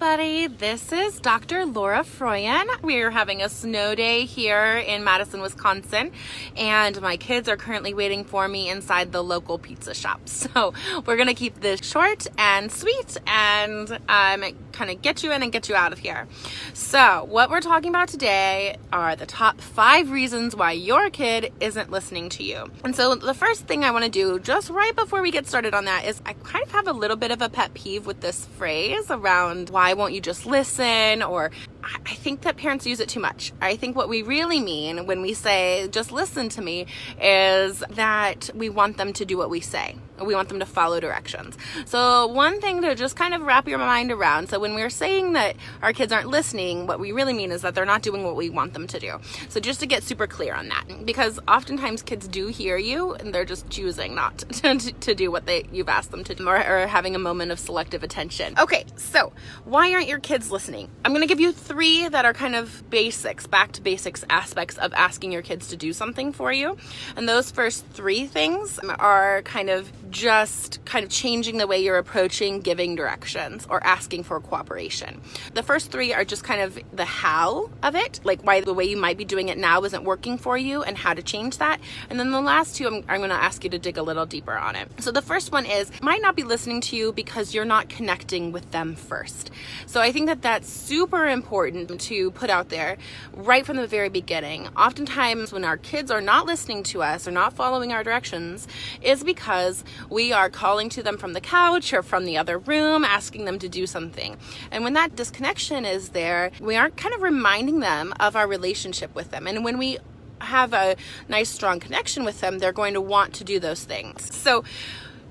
everybody. This is Dr. Laura Froyen. We're having a snow day here in Madison, Wisconsin, and my kids are currently waiting for me inside the local pizza shop. So we're gonna keep this short and sweet and kind of get you in and get you out of here. So what we're talking about today are the top 5 reasons why your kid isn't listening to you. And so the first thing I want to do just right before we get started on that is I kind of have a little bit of a pet peeve with this phrase around why won't you just listen, or I think that parents use it too much. I think what we really mean when we say just listen to me is that we want them to do what we say. We want them to follow directions. So one thing to just kind of wrap your mind around. So when we're saying that our kids aren't listening, what we really mean is that they're not doing what we want them to do. So just to get super clear on that, because oftentimes kids do hear you and they're just choosing not to do what you've asked them to do, or having a moment of selective attention. Okay, so why aren't your kids listening? I'm going to give you 3 that are kind of basics, back to basics aspects of asking your kids to do something for you. And those first 3 things are kind of changing the way you're approaching giving directions or asking for cooperation. The first 3 are just kind of the how of it, like why the way you might be doing it now isn't working for you and how to change that. And then the last 2, I'm going to ask you to dig a little deeper on it. So the first one is, might not be listening to you because you're not connecting with them first. So I think that that's super important to put out there right from the very beginning. Oftentimes when our kids are not listening to us or not following our directions is because we are calling to them from the couch or from the other room, asking them to do something. And when that disconnection is there, we aren't kind of reminding them of our relationship with them. And when we have a nice, strong connection with them, they're going to want to do those things. So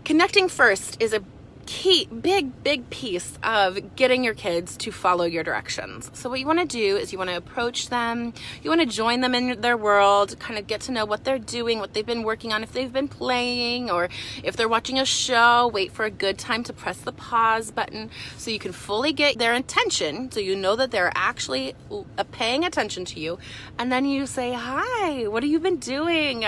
connecting first is a key, big piece of getting your kids to follow your directions. So what you want to do is you want to approach them, you want to join them in their world, kind of get to know what they're doing, what they've been working on, if they've been playing, or if they're watching a show. Wait for a good time to press the pause button so you can fully get their attention, so you know that they're actually paying attention to you. And then you say, hi, what have you been doing?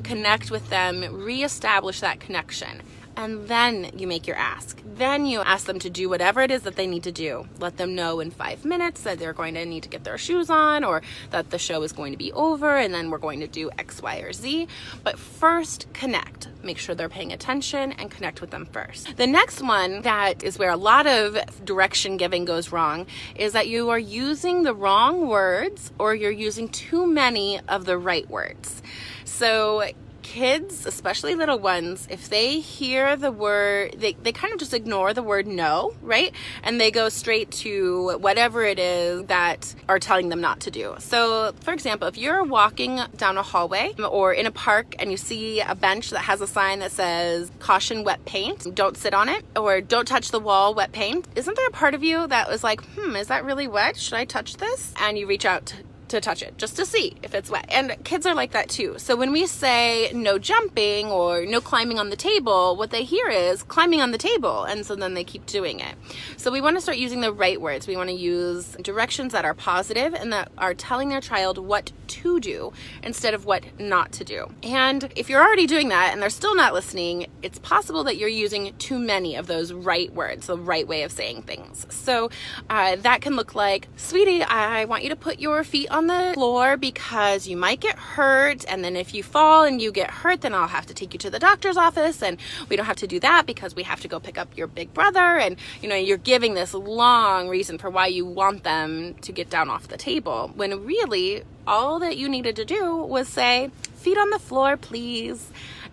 Connect with them, reestablish that connection. And then you make your ask. Then you ask them to do whatever it is that they need to do. Let them know in 5 minutes that they're going to need to get their shoes on, or that the show is going to be over and then we're going to do X, Y, or Z. But first, connect. Make sure they're paying attention and connect with them first. The next one, that is where a lot of direction giving goes wrong, is that you are using the wrong words or you're using too many of the right words. So kids, especially little ones, if they hear the word, they kind of just ignore the word no, right? And they go straight to whatever it is that are telling them not to do. So for example, if you're walking down a hallway or in a park and you see a bench that has a sign that says caution wet paint, don't sit on it, or don't touch the wall, wet paint, isn't there a part of you that was like, is that really wet? Should I touch this? And you reach out to touch it just to see if it's wet. And kids are like that too. So when we say no jumping or no climbing on the table, what they hear is climbing on the table, and so then they keep doing it. So we want to start using the right words. We want to use directions that are positive and that are telling their child what to do instead of what not to do. And if you're already doing that and they're still not listening, it's possible that you're using too many of those right words, the right way of saying things. So that can look like, sweetie, I want you to put your feet on the floor because you might get hurt, and then if you fall and you get hurt, then I'll have to take you to the doctor's office, and we don't have to do that because we have to go pick up your big brother. And you're giving this long reason for why you want them to get down off the table, when really all that you needed to do was say, feet on the floor, please.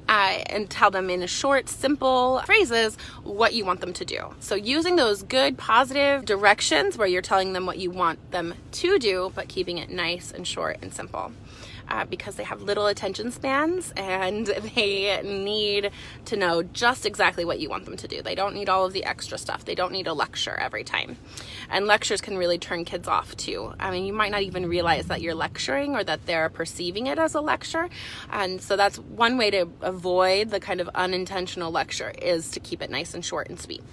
And tell them in short, simple phrases what you want them to do. So using those good, positive directions where you're telling them what you want them to do, but keeping it nice and short and simple. Because they have little attention spans and they need to know just exactly what you want them to do. They don't need all of the extra stuff. They don't need a lecture every time. And lectures can really turn kids off too. I mean, you might not even realize that you're lecturing or that they're perceiving it as a lecture. And so that's one way to avoid the kind of unintentional lecture, is to keep it nice and short and sweet.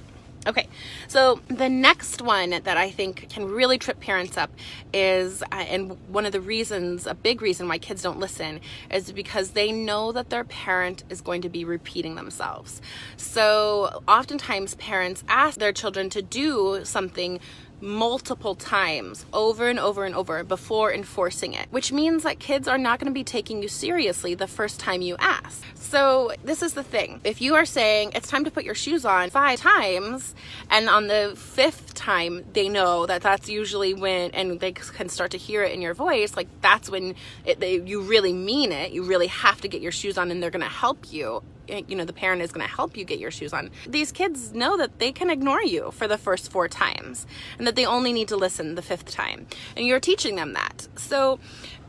Okay, so the next one that I think can really trip parents up is, and one of the reasons, a big reason why kids don't listen, is because they know that their parent is going to be repeating themselves. So oftentimes parents ask their children to do something multiple times over and over and over before enforcing it, which means that kids are not going to be taking you seriously the first time you ask. So this is the thing. If you are saying it's time to put your shoes on 5 times, and on the 5th time they know that that's usually when, and they can start to hear it in your voice, like that's when you really mean it, you really have to get your shoes on and they're going to help you. You know, the parent is going to help you get your shoes on. These kids know that they can ignore you for the first 4 times and that they only need to listen the 5th time. And you're teaching them that. So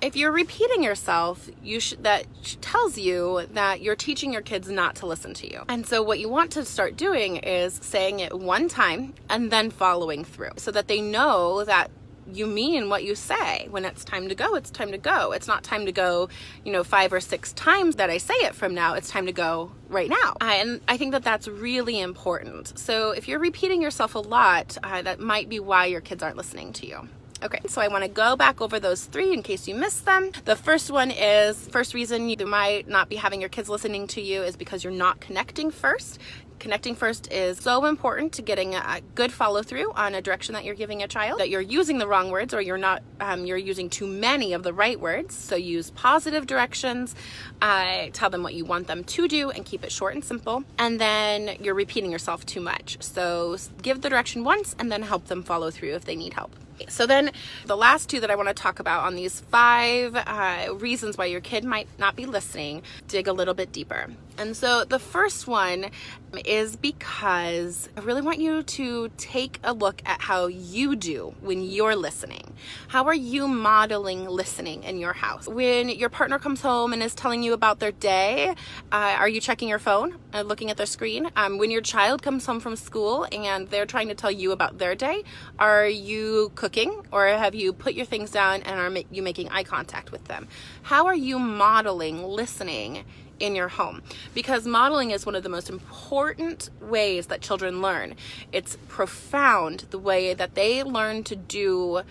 if you're repeating yourself, that tells you that you're teaching your kids not to listen to you. And so what you want to start doing is saying it 1 time and then following through so that they know that you mean what you say. When it's time to go, it's time to go. It's not time to go, 5 or 6 times that I say it from now. It's time to go right now. And I think that that's really important. So if you're repeating yourself a lot, that might be why your kids aren't listening to you. Okay, so I want to go back over those 3 in case you missed them. The first one is, first reason you might not be having your kids listening to you is because you're not connecting first. Connecting first is so important to getting a good follow through on a direction that you're giving a child, that you're using the wrong words or you're not, you're using too many of the right words. So use positive directions, tell them what you want them to do and keep it short and simple. And then you're repeating yourself too much. So give the direction once and then help them follow through if they need help. So then the last 2 that I want to talk about on these 5 reasons why your kid might not be listening, dig a little bit deeper. And so the first one is because I really want you to take a look at how you do when you're listening. How are you modeling listening in your house? When your partner comes home and is telling you about their day, are you checking your phone and looking at their screen? When your child comes home from school and they're trying to tell you about their day, are you cooking or have you put your things down and are you making eye contact with them? How are you modeling listening in your home? Because modeling is one of the most important ways that children learn. It's profound the way that they learn to do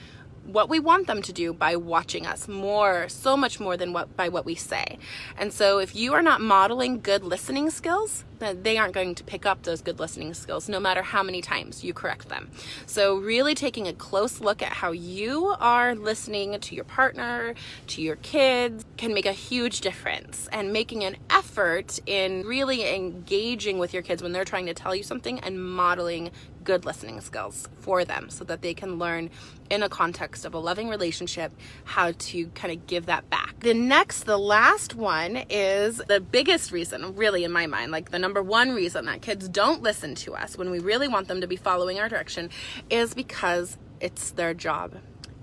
what we want them to do by watching us so much more than by what we say. And so if you are not modeling good listening skills, then they aren't going to pick up those good listening skills no matter how many times you correct them. So really taking a close look at how you are listening to your partner, to your kids, can make a huge difference. And making an effort in really engaging with your kids when they're trying to tell you something and modeling good listening skills for them so that they can learn in a context of a loving relationship how to kind of give that back. The last one is the biggest reason, really in my mind, like the number 1 reason that kids don't listen to us when we really want them to be following our direction is because it's their job.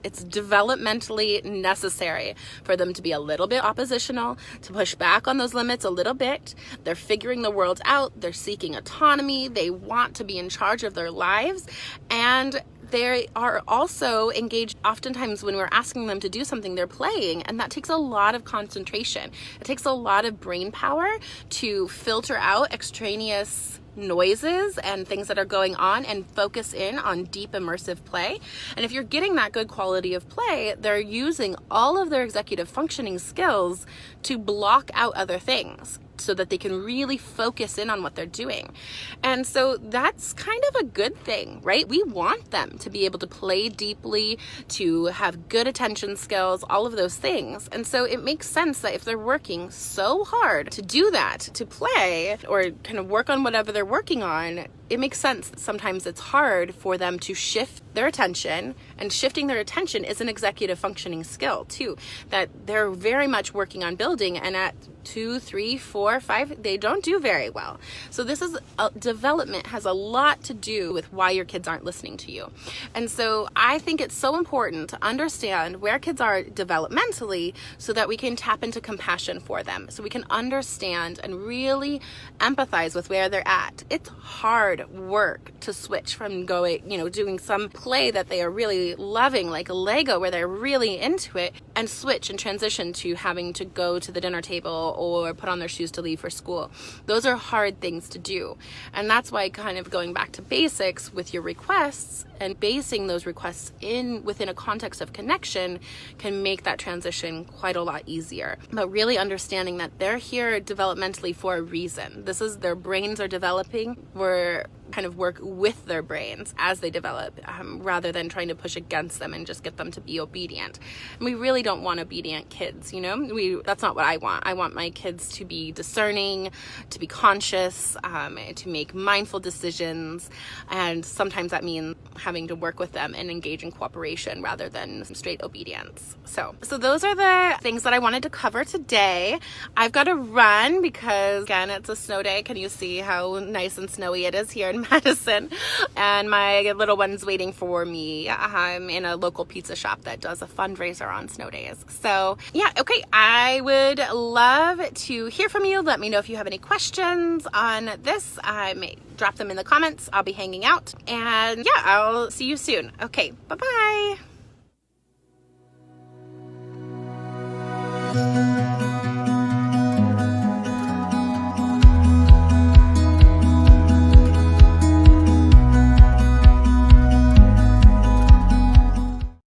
It's developmentally necessary for them to be a little bit oppositional, to push back on those limits a little bit. They're figuring the world out. They're seeking autonomy. They want to be in charge of their lives. And they are also engaged. Oftentimes when we're asking them to do something, they're playing, and that takes a lot of concentration. It takes a lot of brain power to filter out extraneous noises and things that are going on and focus in on deep immersive play. And if you're getting that good quality of play, they're using all of their executive functioning skills to block out other things so that they can really focus in on what they're doing. And so that's kind of a good thing, right? We want them to be able to play deeply, to have good attention skills, all of those things. And so it makes sense that if they're working so hard to do that, to play or kind of work on whatever they're working on, it makes sense that sometimes it's hard for them to shift their attention, and shifting their attention is an executive functioning skill too, that they're very much working on building, and at 2, 3, 4, 5, they don't do very well. So this is development has a lot to do with why your kids aren't listening to you. And so I think it's so important to understand where kids are developmentally so that we can tap into compassion for them, so we can understand and really empathize with where they're at. It's hard work to switch from doing some play that they are really loving, like Lego, where they're really into it, and switch and transition to having to go to the dinner table or put on their shoes to leave for school. Those are hard things to do. And that's why kind of going back to basics with your requests and basing those requests within a context of connection can make that transition quite a lot easier. But really understanding that they're here developmentally for a reason. This is their brains are developing. We're kind of work with their brains as they develop, rather than trying to push against them and just get them to be obedient. And we really don't want obedient kids, you know? That's not what I want. I want my kids to be discerning, to be conscious, to make mindful decisions, and sometimes that means having to work with them and engage in cooperation rather than straight obedience. So those are the things that I wanted to cover today. I've got to run because, again, it's a snow day. Can you see how nice and snowy it is here in Madison? And my little one's waiting for me. I'm in a local pizza shop that does a fundraiser on snow days. So yeah, okay, I would love to hear from you. Let me know if you have any questions on this. I may drop them in the comments. I'll be hanging out. And yeah, I'll see you soon. Okay, bye-bye.